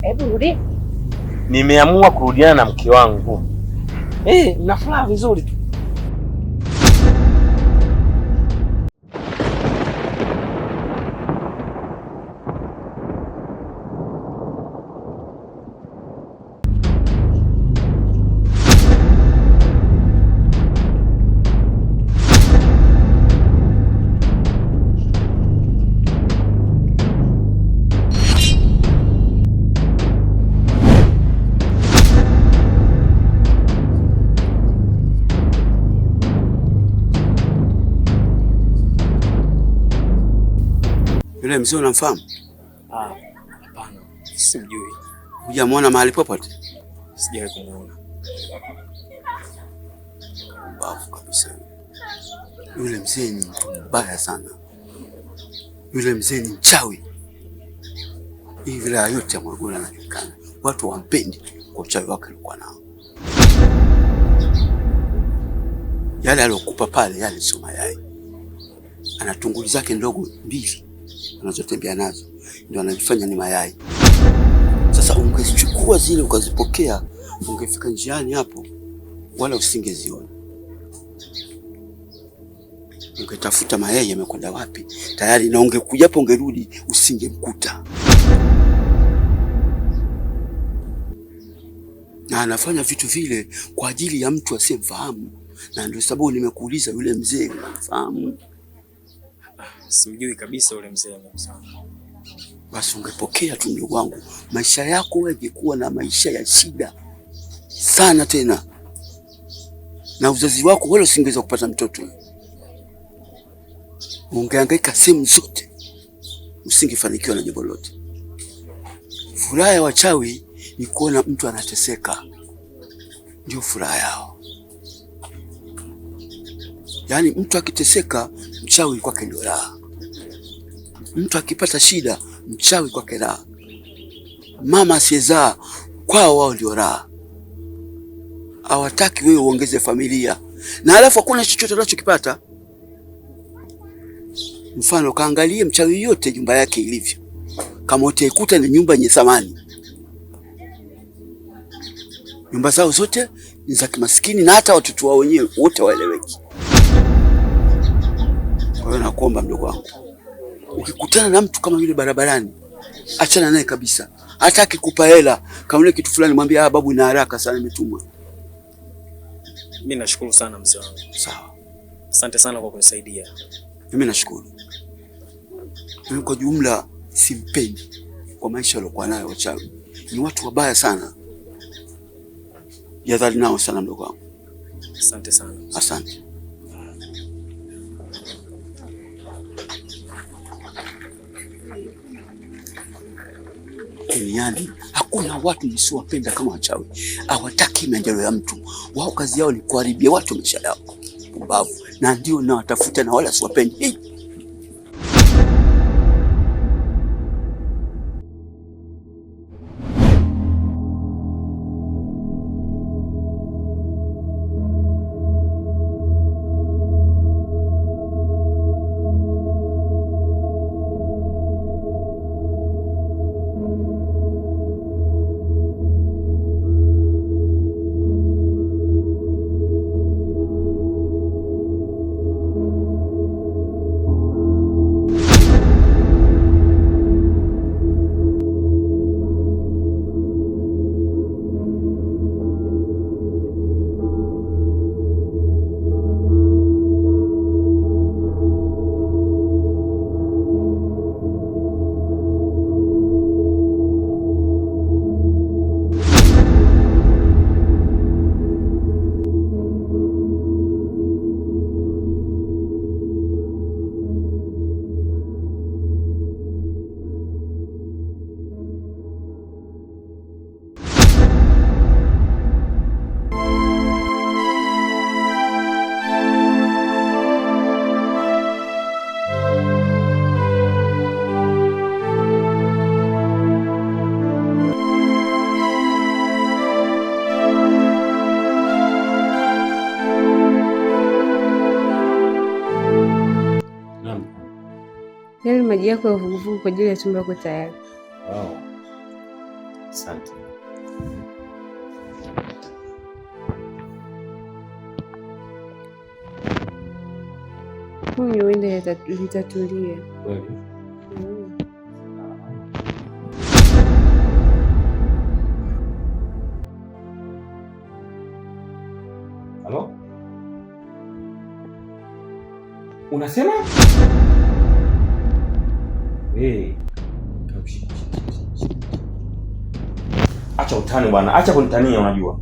Hebu rudi. Nimeamua kurudiana na mke wangu. Na furaha vizuri tu. Yule mzee unamfahamu? Hapana, simjui. Hujamwona mahali popote? Sijawahi kumuona. Mbavu kabisa. Yule mzee ni mtu mbaya sana. Yule mzee ni mchawi. Hii wilaya yote ya Morogoro inajulikana. Watu wampendi kwa uchawi wake alikuwa nao. Yale aliyokupa pale, yale sio mayai. Ana tunguli zake ndogo mbili anazotembea nazo, ndio anajifanya ni mayai. Sasa ungechukua zile ukazipokea, ungefika njiani hapo wala usingeziona. Ungetafuta mayai yamekwenda wapi tayari, na ungekuja hapo ungerudi usingemkuta. Na anafanya vitu vile kwa ajili ya mtu asiyemfahamu, na ndio sababu nimekuuliza yule mzee unamfahamu? Simjui kabisa yule mzee. Basi ungepokea tu ndugu wangu, maisha yako yangekuwa na maisha ya shida sana tena, na uzazi wako wala usingeweza kupata mtoto. Ungehangaika sehemu zote, usingefanikiwa na jambo lolote. Furaha ya wachawi ni kuona mtu anateseka, ndio furaha yao. Yaani mtu akiteseka, mchawi kwake ndio raha. Mtu akipata shida, mchawi kwake raha. Mama asiyezaa kwao wao ndio raha. Hawataki wewe uongeze familia, na alafu hakuna chochote anachokipata. Mfano, kaangalie mchawi yote nyumba yake ilivyo, kama utaikuta ni nyumba yenye thamani. Nyumba zao zote ni za kimaskini, na hata watoto wao wenyewe wote waeleweki. Kwa hiyo nakuomba mdogo wangu, ukikutana na mtu kama yule barabarani, achana naye kabisa. Hata akikupa hela, kama ile kitu fulani, mwambie babu ina haraka sana nimetumwa. Mimi nashukuru sana mzee wangu. Sawa. Asante sana kwa kunisaidia. Mimi nashukuru. Mimi kwa jumla simpendi kwa maisha waliokuwa nayo wachawi. Ni watu wabaya sana. Jadhari nao sana mdogo wangu. Asante sana. Asante. Duniani hakuna watu nisiowapenda kama wachawi. Hawataki maendeleo ya mtu. Wao kazi yao ni kuharibia watu maisha yao. Pumbavu. Na ndio nawatafuta na wala siwapendi. Yale maji yako ya vuguvugu kwa ajili ya tumbo lako tayari. Wow. Asante. Huyu uende litatulia. Kweli? Halo? Unasema? Acha utani bwana, acha kunitania unajua.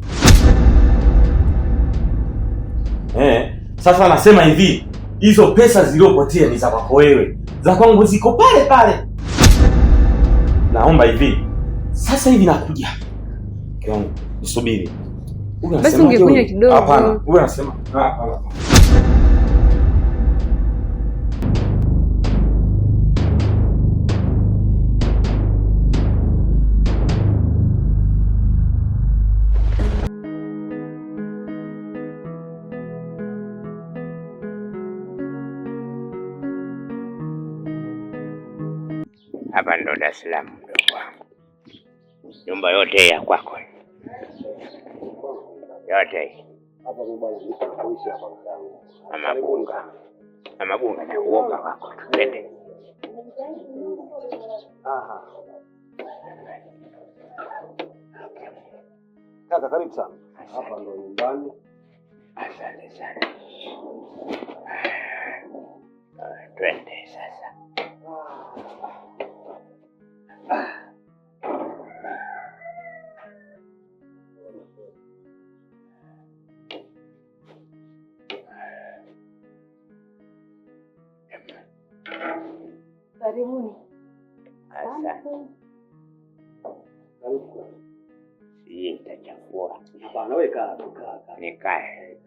Sasa nasema hivi, hizo pesa zilizopotea ni za kwako wewe. Za kwangu ziko pale pale. Naomba hivi. Sasa hivi nakuja. Kiwangu, nisubiri. Basi ungekunywa kidogo. Hapana, wewe unasema hapana. Hapa ndo Dar es Salaam mdogo wangu. Nyumba yote ya kwako. Yote. Hapa bwana nitakuishi hapa mtangu. Ama bunga na uoga wako. Twende. Aha. Kaka karibu sana. Hapa ndo nyumbani. Asante sana. Twende sasa. Karibuni. Asante. Karibu. Hii itachafua. Hapana wewe kaa. Nikae.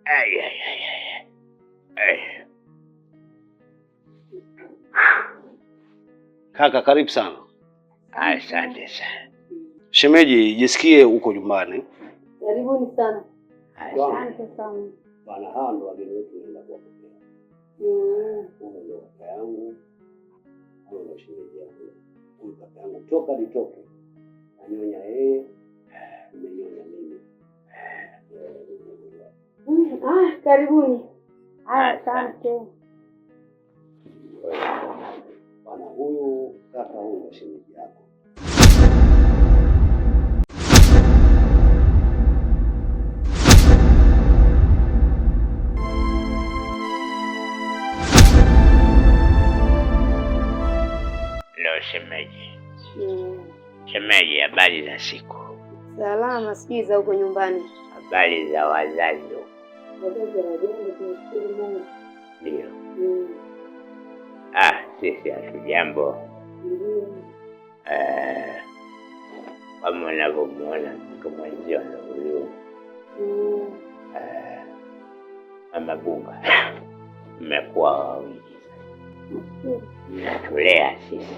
Ai. Kaka karibu sana. Asante sana. Shemeji, jisikie uko nyumbani. Karibuni sana. Asante sana. Bwana hao ndo wageni wetu wanaenda kuwapokea. Huyu ndo kaka yangu. Huyu ndo shemeji yangu. Huyu kaka yangu toka nitoke. Anyonya yeye, amenyonya mimi. Karibuni. Asante. Bwana huyu kaka huyu ndo shemeji yako. Shemeji. Shemeji, habari za siku? Salama, sijui za huko nyumbani. Habari za wazazi? Wazazi wanajambo, tunashukuru Mungu. Ndio. Sisi hatujambo. Kama unavyomuona mke mwenzio na huyu. Mama Bunga. Mmekuwa wawili. Mnatulea sisi.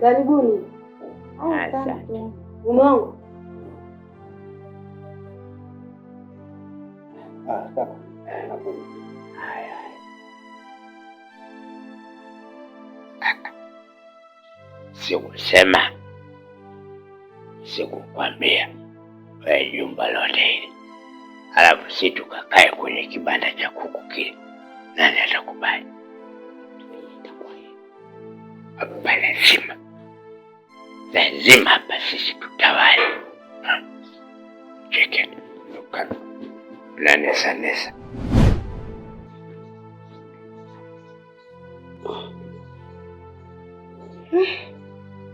Karibuni. Asante. Umongo. Kaka. Haya. Sikusema. Sikukwambia. Wewe jumba lote hili. Alafu si tukakae kwenye kibanda cha kuku kile. Nani atakubali? Hapa lazima hapa sisi tutawale. Cheke. Nesa.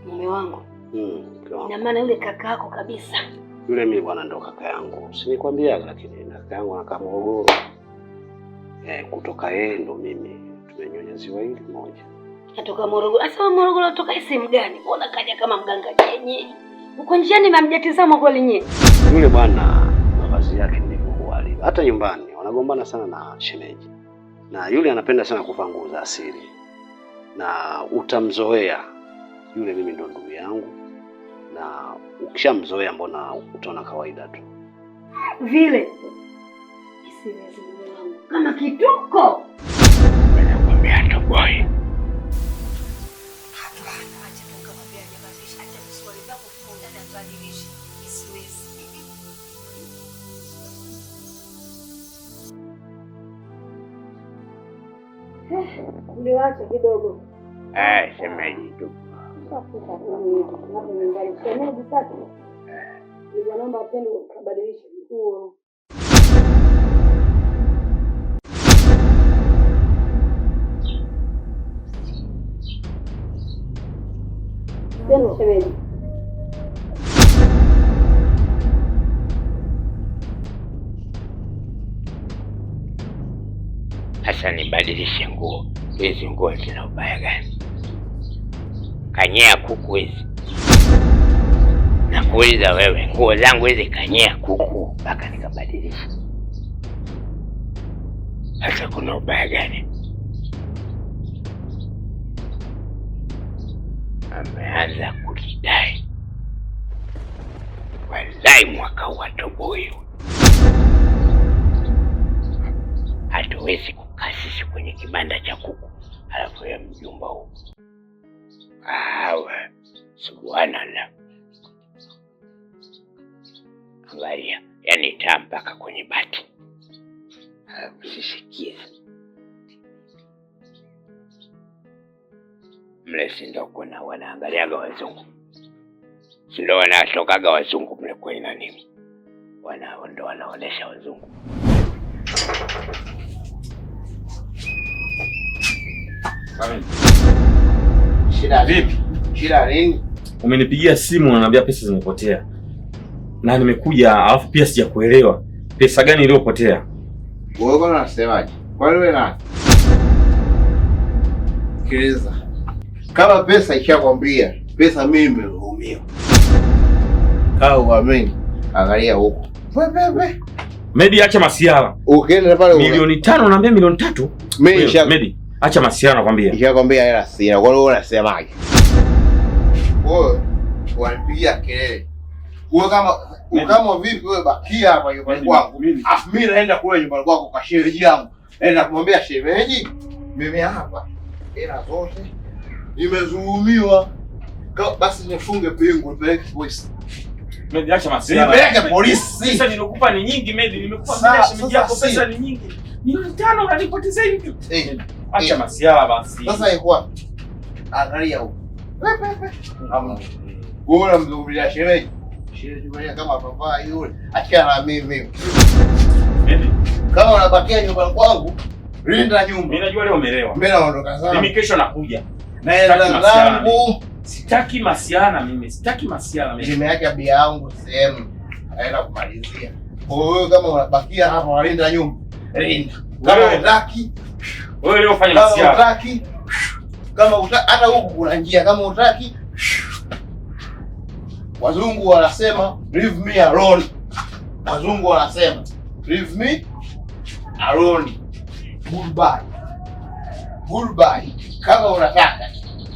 Mume wangu. Ina maana yule kaka yako kabisa. Yule mimi bwana ndo kaka yangu. Sinikwambia lakini kaka yangu anakaa Morogoro. Kutoka yeye ndo mimi tumenyonya ziwa hili moja. Natoka Morogoro. Asa Morogoro natoka sehemu gani? Mbona kaja kama mganga kienyeji? Uko njiani mamjatizama kweli nyinyi? Yule bwana mavazi yake ndivyo huali. Hata nyumbani wanagombana sana na shemeji. Na yule anapenda sana kuvaa nguo za asili. Na utamzoea. Yule mimi ndo ndugu yangu. Na ukishamzoea mbona utaona kawaida tu. Vile. Kama kituko. Nakwambia toboi. kubadilisha. Siwezi. Uliwacha kidogo. Shemeji tu. Shemeji sasa. Ndio naomba apende kubadilisha nguo. Tena shemeji. Sasa nibadilishe nguo. Hizi nguo zina ubaya gani? Kanyea kuku hizi. Nakuuliza wewe, nguo zangu hizi kanyea kuku mpaka nikabadilisha. Sasa kuna ubaya gani? Ameanza kujidai. Wallahi mwaka huu atoboi. Hatuwezi kukaa sisi kwenye kibanda cha kuku halafu ya mjumba huu. Subhanallah. Angalia, yani taa mpaka kwenye bati. Usisikize. Mle sindo kuna wanaangaliaga wazungu. Sindo wanatokaga wazungu mle kwa ina nini? Ndo wanaonesha wazungu. Shida vipi? Shida nini? Umenipigia simu unaniambia pesa zimepotea. Na nimekuja alafu pia sijakuelewa. Pesa gani iliyopotea? Wewe bwana unasemaje? Kwani wewe nani? Sikiliza. Kama pesa ishakwambia, pesa mimi nimeumia. Kaa uamini. Angalia huko. Wewe. Medi acha masiara. Ukienda pale milioni 5 naambia milioni 3. Medi acha masiara nakwambia. Ishakwambia hela sina. Kwa nini unasemaje? Wewe wanipigia kelele. Wewe kama vipi wewe bakia hapa nyumbani kwangu. Afu mimi naenda kule nyumbani kwako kwa shemeji yangu. Naenda kumwambia shemeji, mimi hapa hela zote nimezulumiwa. Basi nifunge pingu nipeleke polisi. Medi acha masiara. Nipeleke polisi. Pesa nilikupa ni nyingi Medi, nimekupa bila shemeji yako pesa ni nyingi. Milioni 5 unanipotezea hivi. Acha masiara basi. Sasa iko angalia huko. Wewe unamzungumzia shemeji. Shemeji mwenyewe kama papa yule. Achana na mimi. Medi, kama unabakia nyumbani kwangu, linda nyumba. Mimi najua leo umelewa. Mimi naondoka zangu. Mimi kesho nakuja. Naenda zangu. Sitaki masiara mimi. Sitaki masiara mimi. Nimeweka bia yangu sehemu. Naenda kumalizia. Kwa hiyo kama unabakia hapa walinda nyumba. Linda. Kama unataki wewe leo fanya masiara. Kama unataki hata huku kuna njia. Kama unataki wazungu wanasema leave me alone. Wazungu wanasema leave me alone. Goodbye. Goodbye. Kama unataka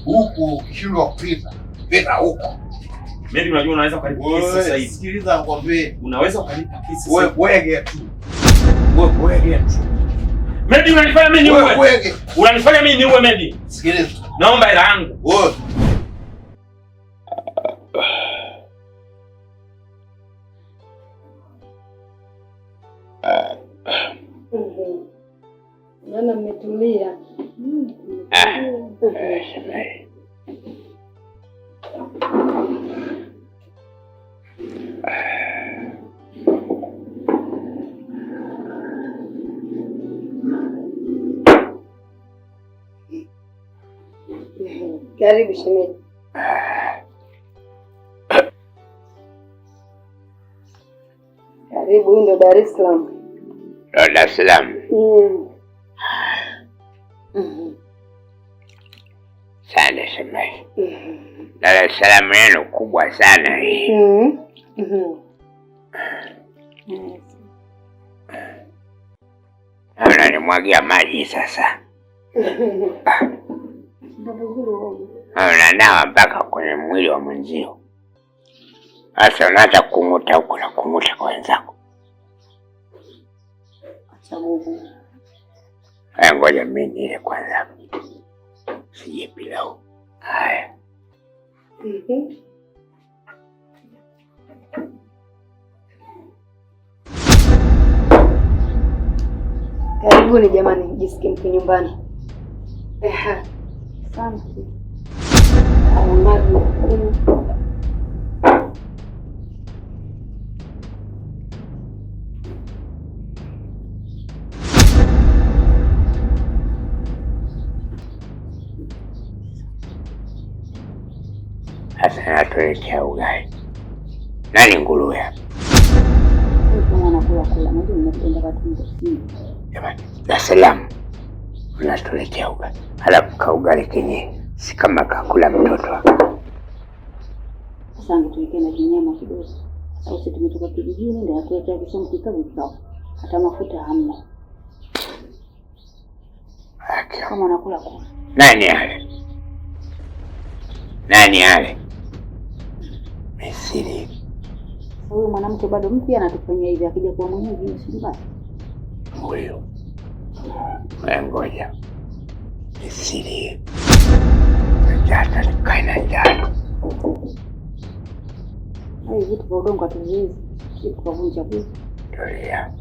huku ukishindwa kupita, pita huko. Mimi unajua unaweza ukalipa kesi sasa hivi. Sikiliza nikwambie. Unaweza ukalipa kesi wewe bwege tu. Wewe bwege tu. Medi unanifanya mimi niue. Wewe bwege. Unanifanya mimi niue Medi. Sikiliza. Naomba hela yangu. Wewe. Naona mmetulia. Karibu shemeji. Karibu, ndo Dar es Salaam. Dar es Salaam. Sana shemeji. Dar es Salaam yenu kubwa sana hii. Unanimwagia maji sasa. Unanawa mpaka kwenye mwili wa mwenzio. Sasa unaacha kung'uta huko na kung'uta kwa wenzako. Acha Mungu. Ngoja mimi nile kwanza. Sije pilau. Haya. Karibuni jamani, jisikie mko nyumbani. Asante. Sasa natuletea ugali. Nani nguruwe hapa? Jamani, Dar es Salaam unatuletea ugali. Halafu ka ugali kenye si kama kakula mtoto hapa. Sasa nituweke na kinyama kidogo. Au sisi tumetoka kijijini ndio atuletea kisomo kikavu kikavu. Hata mafuta hamna. Kama nakula kula. Nani ale? Nani ale? Misiri. Huyu mwanamke bado mpya anatufanyia hivi, akija kwa mwenyewe si mbaya. Huyo. Ngoja. Misiri. Jata kaina jana. Hai vitu vya udongo hatuwezi. Kitu kwa vunja vitu. Tulia.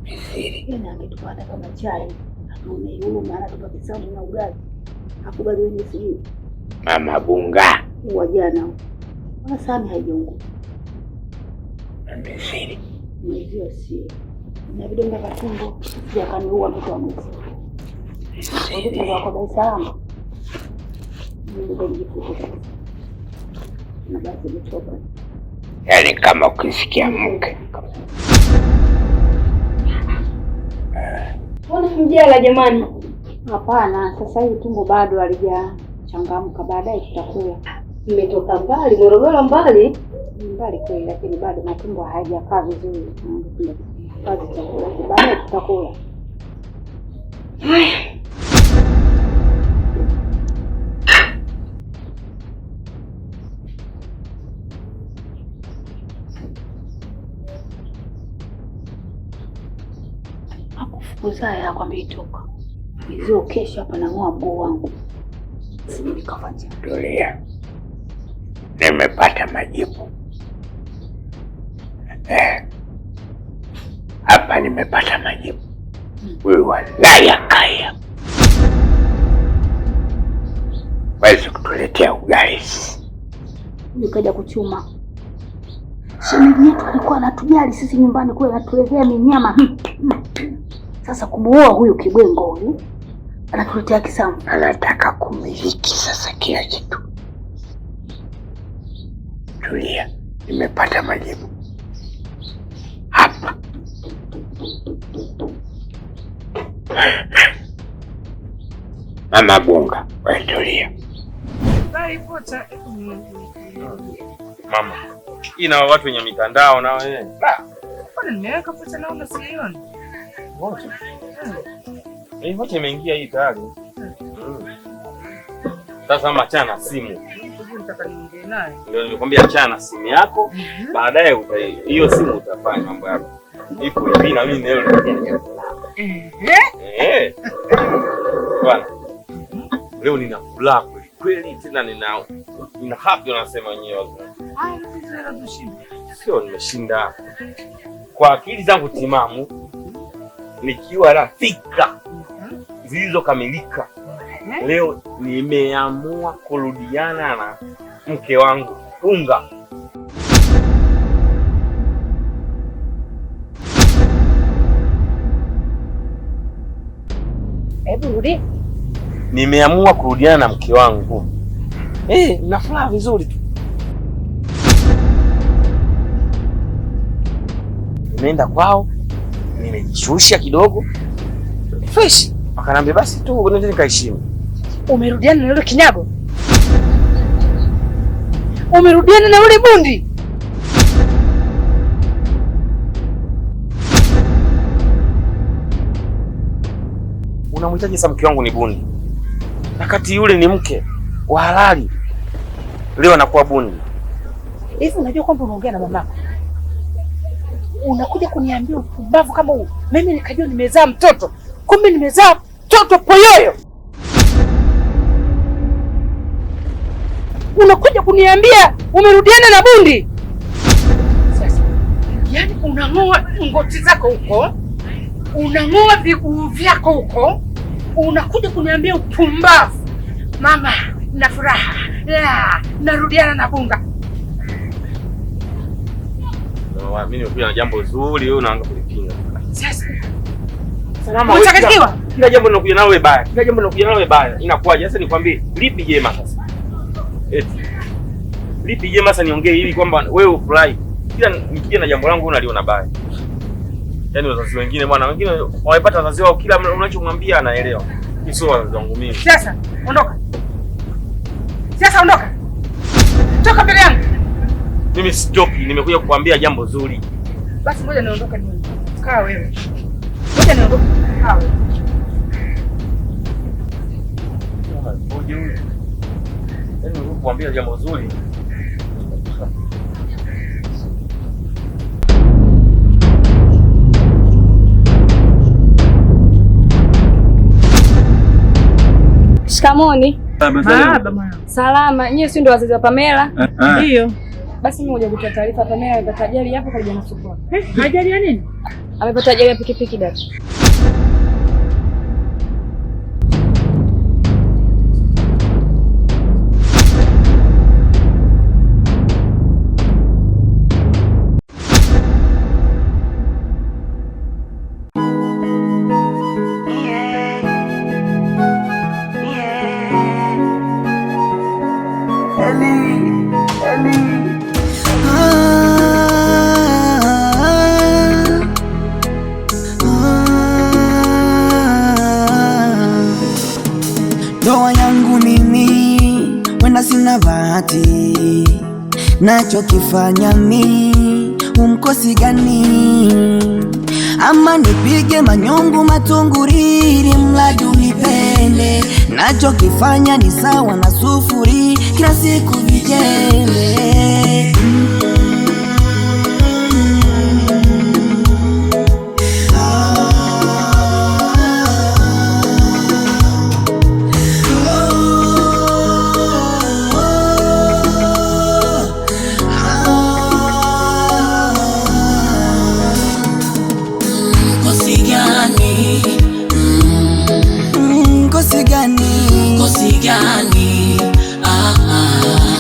Misiri. Yeye angetupata kama chai. Hatuna hiyo maana tupate samu na ugali. Hapo bado wenye sijui. Mama Bunga. Wa jana. Wala sani haijaungu. Misiri. Ndio si. Na vidonda vya tumbo ya kaniua mtoto wa mwezi. Ndio kwa Dar es Salaam. Ndio nijikuta. Na basi nichoka. Yaani kama ukisikia mke. Mbona mjala jamani? Hapana, sasa hivi tumbo bado halijachangamka, baadaye tutakula. Nimetoka mbali, Morogoro mbali. Mbali kweli, lakini bado matumbo hayajakaa vizuri. Kazi tutakula, baadaye tutakula. Hakufukuza akwambia itoka. Hizo kesho hapa nang'oa mguu wangu. Sisi nikafanya. Tulia. Nimepata majibu. Hapa nimepata majibu. Wewe walaya kaya. Waweza kutuletea ugali. Nikaja kuchuma. Shemeji yetu alikuwa anatujali sisi nyumbani kule, anatuletea minyama. Sasa kumuoa huyu kibwengo huyu anatuletea kisamu. Anataka kumiliki sasa kila kitu. Tulia, nimepata majibu. Hapa. Mama Bunga, wewe tulia. Mama, ina watu wenye mitandao na wewe. Mbona nimeweka pesa naona sioni? Wote. Wote imeingia hii tayari. Sasa machana simu. Nataka niongee naye. Ndio nimekwambia achana simu yako, baadaye hiyo simu utafanya mambo yako. Ipo hivi na mimi leo nitakuja. Bwana. Leo nina furaha kweli tena nina happy unasema wenyewe. Sio nimeshinda. Kwa akili zangu timamu nikiwa na fikra zilizokamilika. Leo nimeamua kurudiana na mke wangu Bunga. Hebu rudi. Nimeamua kurudiana na mke wangu. Na furaha vizuri tu. Nimeenda kwao, nimejishusha kidogo. Fresh. Akanambia basi tu nende nikaheshimu. Umerudiana na yule kinyago? Umerudiana na yule bundi? Unamhitaji sasa mke wangu ni bundi. Wakati yule ni mke wa halali. Leo anakuwa bundi. Hivi unajua kwamba unaongea na mamako? Unakuja kuniambia upumbavu kama huu. Mimi nikajua nimezaa mtoto. Kumbe nimezaa mtoto poyoyo. Unakuja kuniambia umerudiana na bundi. Sasa, yaani unang'oa ngoti zako huko. unang'oa viguu vyako huko, unakuja kuniambia upumbavu. Mama, na furaha. Narudiana na bunga. Mimi nimekuja na jambo zuri, wewe unaanza kulipinga. Sasa. Salama wewe. Kila jambo linakuja nalo baya. Kila jambo linakuja nalo baya. Inakuwaje? Sasa nikwambie, lipi jema sasa? Lipi jema sasa niongee ili kwamba wewe ufurahi. Kila nikija na jambo langu unaliona baya. Yaani wazazi wengine bwana, wengine wamepata wazazi wao, kila unachomwambia anaelewa. Hii sio wazazi wangu mimi. Sasa, ondoka. Sasa ondoka. Toka mbele yangu. Mimi sitoki, nimekuja kukuambia jambo zuri. Basi ngoja niondoke nione. Kaa wewe. Ngoja niondoke. Kaa wewe. Ngoja wewe. Yaani kukuambia jambo zuri. Shikamoni. Baba. Salama. Nyie si ndio wazazi wa Pamela? Ndio. Basi mimi ngoja kutoa taarifa. Pamela amepata ajali hapo karibu na sokoni. Ajali ya nini? Amepata ajali ya pikipiki dada. Ndoa yangu mimi wenda sina bahati, nachokifanya mi umkosi gani? Ama nipige manyungu matunguriri mradi unipende, nachokifanya ni sawa na sufuri kila siku vijembe. Kosi gani?